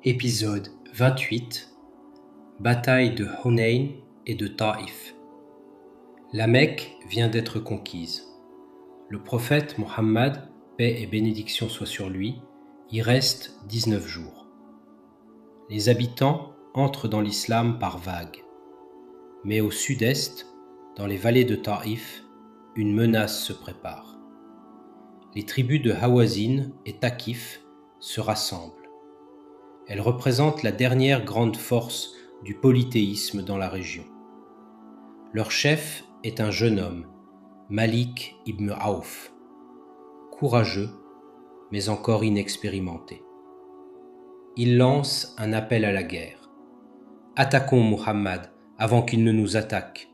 Épisode 28. Bataille de Hunayn et de Taïf. La Mecque vient d'être conquise. Le prophète Mohammed, paix et bénédiction soient sur lui, y reste 19 jours. Les habitants entrent dans l'islam par vagues. Mais au sud-est, dans les vallées de Taïf, une menace se prépare. Les tribus de Hawazin et Thaqif se rassemblent. Elles représentent la dernière grande force du polythéisme dans la région. Leur chef est un jeune homme, Malik ibn Auf, courageux mais encore inexpérimenté. Il lance un appel à la guerre. « Attaquons Muhammad avant qu'il ne nous attaque !»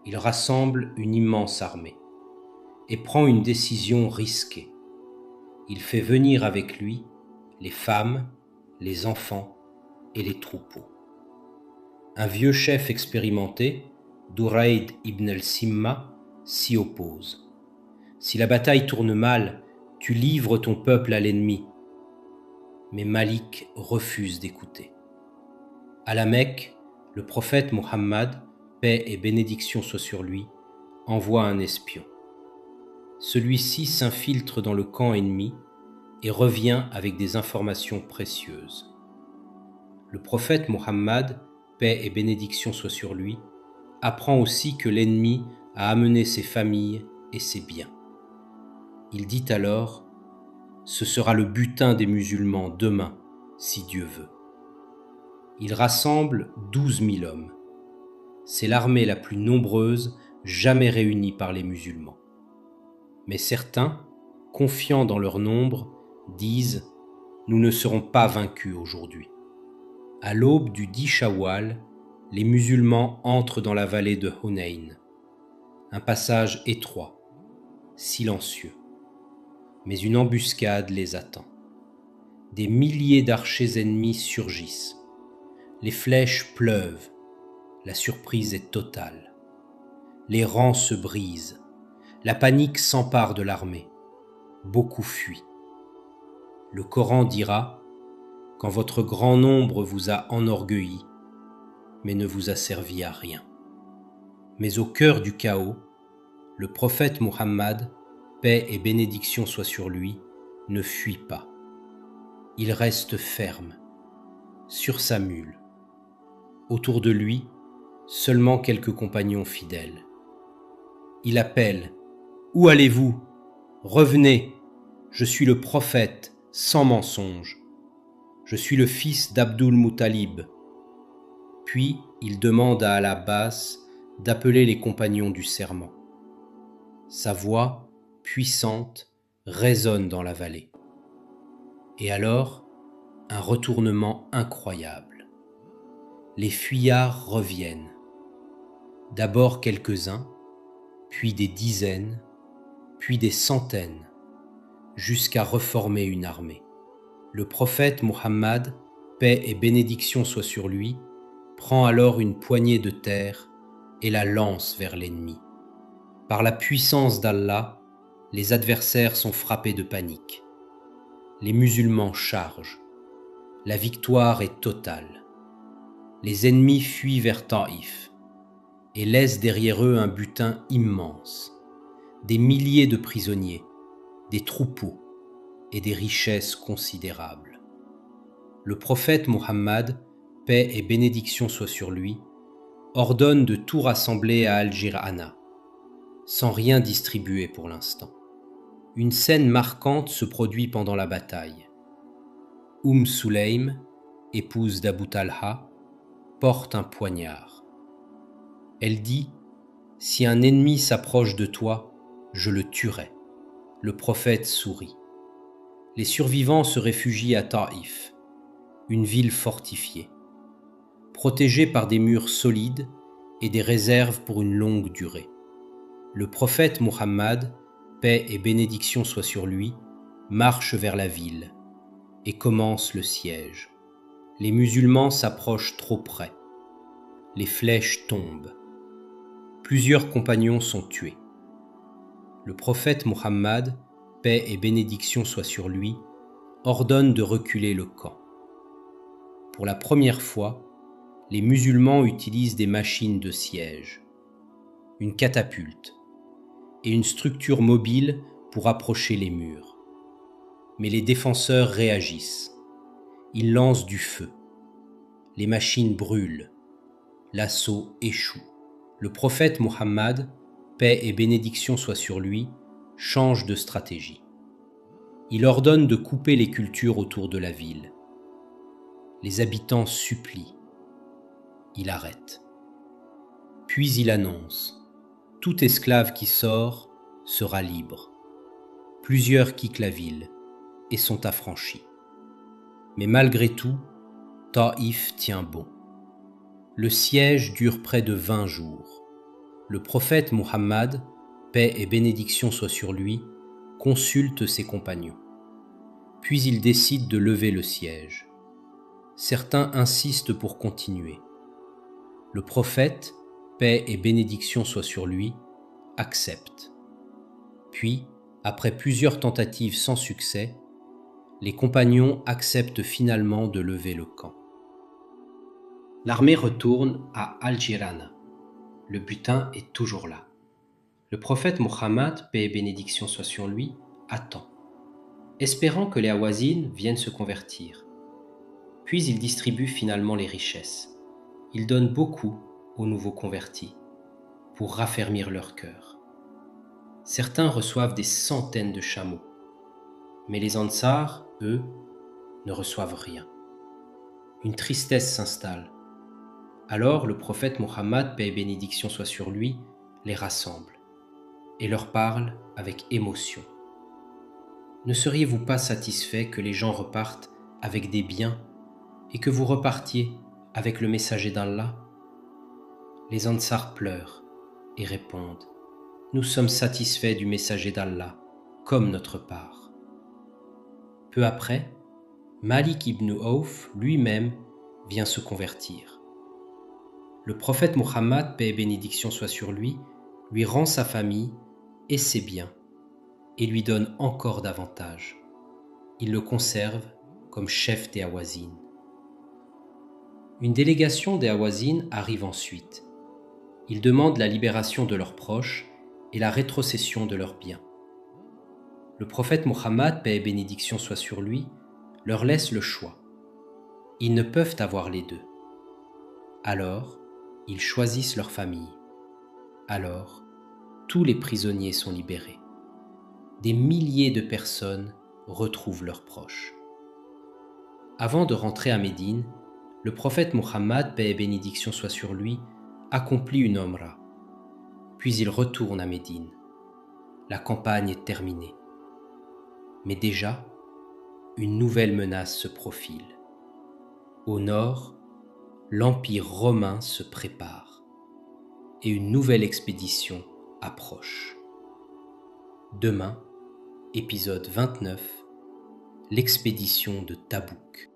Il rassemble une immense armée et prend une décision risquée. Il fait venir avec lui les femmes, les enfants et les troupeaux. Un vieux chef expérimenté, Durayd ibn al-Simma, s'y oppose. Si la bataille tourne mal, tu livres ton peuple à l'ennemi. Mais Malik refuse d'écouter. À la Mecque, le prophète Mohammed, paix et bénédiction soient sur lui, envoie un espion. Celui-ci s'infiltre dans le camp ennemi et revient avec des informations précieuses. Le prophète Mohammed, paix et bénédiction soient sur lui, apprend aussi que l'ennemi a amené ses familles et ses biens. Il dit alors « Ce sera le butin des musulmans demain, si Dieu veut ». Il rassemble 12 000 hommes. C'est l'armée la plus nombreuse jamais réunie par les musulmans. Mais certains, confiants dans leur nombre, disent « Nous ne serons pas vaincus aujourd'hui ». À l'aube du 10 Shawwal, les musulmans entrent dans la vallée de Hunayn. Un passage étroit, silencieux. Mais une embuscade les attend. Des milliers d'archers ennemis surgissent. Les flèches pleuvent. La surprise est totale. Les rangs se brisent. La panique s'empare de l'armée. Beaucoup fuient. Le Coran dira « Quand votre grand nombre vous a enorgueilli, mais ne vous a servi à rien ». Mais au cœur du chaos, le prophète Mohammed, paix et bénédiction soient sur lui, ne fuit pas. Il reste ferme, sur sa mule. Autour de lui, seulement quelques compagnons fidèles. Il appelle « Où allez-vous ? Revenez, je suis le prophète, sans mensonge. Je suis le fils d'Abdul Muttalib. » Puis il demande à Al-Abbas d'appeler les compagnons du serment. Sa voix, puissante, résonne dans la vallée. Et alors, un retournement incroyable. Les fuyards reviennent. D'abord quelques-uns, puis des dizaines, puis des centaines, jusqu'à reformer une armée. Le prophète Mohammed, paix et bénédiction soient sur lui, prend alors une poignée de terre et la lance vers l'ennemi. Par la puissance d'Allah, les adversaires sont frappés de panique. Les musulmans chargent. La victoire est totale. Les ennemis fuient vers Taïf et laissent derrière eux un butin immense, des milliers de prisonniers, des troupeaux et des richesses considérables. Le prophète Mohammed, paix et bénédiction soient sur lui, ordonne de tout rassembler à Al-Jir'ana, sans rien distribuer pour l'instant. Une scène marquante se produit pendant la bataille. Sulaym, épouse d'Abu Talha, porte un poignard. Elle dit « Si un ennemi s'approche de toi, je le tuerai ». Le prophète sourit. Les survivants se réfugient à Taïf, une ville fortifiée, protégée par des murs solides et des réserves pour une longue durée. Le prophète Mohammed, paix et bénédiction soient sur lui, marche vers la ville et commence le siège. Les musulmans s'approchent trop près. Les flèches tombent. Plusieurs compagnons sont tués. Le prophète Mohammed, paix et bénédiction soient sur lui, ordonne de reculer le camp. pour la première fois, les musulmans utilisent des machines de siège, une catapulte et une structure mobile pour approcher les murs. Mais les défenseurs réagissent. Ils lancent du feu. Les machines brûlent. L'assaut échoue. Le prophète Mohammed, paix et bénédiction soient sur lui, change de stratégie. Il ordonne de couper les cultures autour de la ville. Les habitants supplient. Il arrête. Puis il annonce : tout esclave qui sort sera libre. Plusieurs quittent la ville et sont affranchis. Mais malgré tout, Taïf tient bon. Le siège dure près de 20 jours. Le prophète Mohammed, paix et bénédiction soient sur lui, consulte ses compagnons. Puis il décide de lever le siège. Certains insistent pour continuer. Le prophète, paix et bénédiction soient sur lui, accepte. Puis, après plusieurs tentatives sans succès, les compagnons acceptent finalement de lever le camp. L'armée retourne à Al-Jirana. Le butin est toujours là. Le prophète Mohammed, paix et bénédiction soient sur lui, attend, espérant que les Hawazin viennent se convertir. Puis il distribue finalement les richesses. Il donne beaucoup aux nouveaux convertis pour raffermir leur cœur. Certains reçoivent des centaines de chameaux, mais les Ansar, eux, ne reçoivent rien. Une tristesse s'installe. Alors le prophète Mohammed, paix et bénédiction soient sur lui, les rassemble et leur parle avec émotion. Ne seriez-vous pas satisfait que les gens repartent avec des biens et que vous repartiez avec le messager d'Allah ? Les Ansar pleurent et répondent : nous sommes satisfaits du messager d'Allah, comme notre part. Peu après, Malik ibn Auf lui-même vient se convertir. Le prophète Mohammed, paix et bénédiction soient sur lui rend sa famille et ses biens et lui donne encore davantage. Il le conserve comme chef des Hawazin. Une délégation des Hawazin arrive ensuite. Ils demandent la libération de leurs proches et la rétrocession de leurs biens. Le prophète Mohammed, paix et bénédiction soient sur lui, leur laisse le choix. Ils ne peuvent avoir les deux. Alors, ils choisissent leur famille. Alors, tous les prisonniers sont libérés. Des milliers de personnes retrouvent leurs proches. Avant de rentrer à Médine, le prophète Mohammed, paix et bénédiction soient sur lui, accomplit une omra. Puis il retourne à Médine. La campagne est terminée. Mais déjà, une nouvelle menace se profile. Au nord, l'Empire romain se prépare et une nouvelle expédition approche. Demain, épisode 29, l'expédition de Tabouk.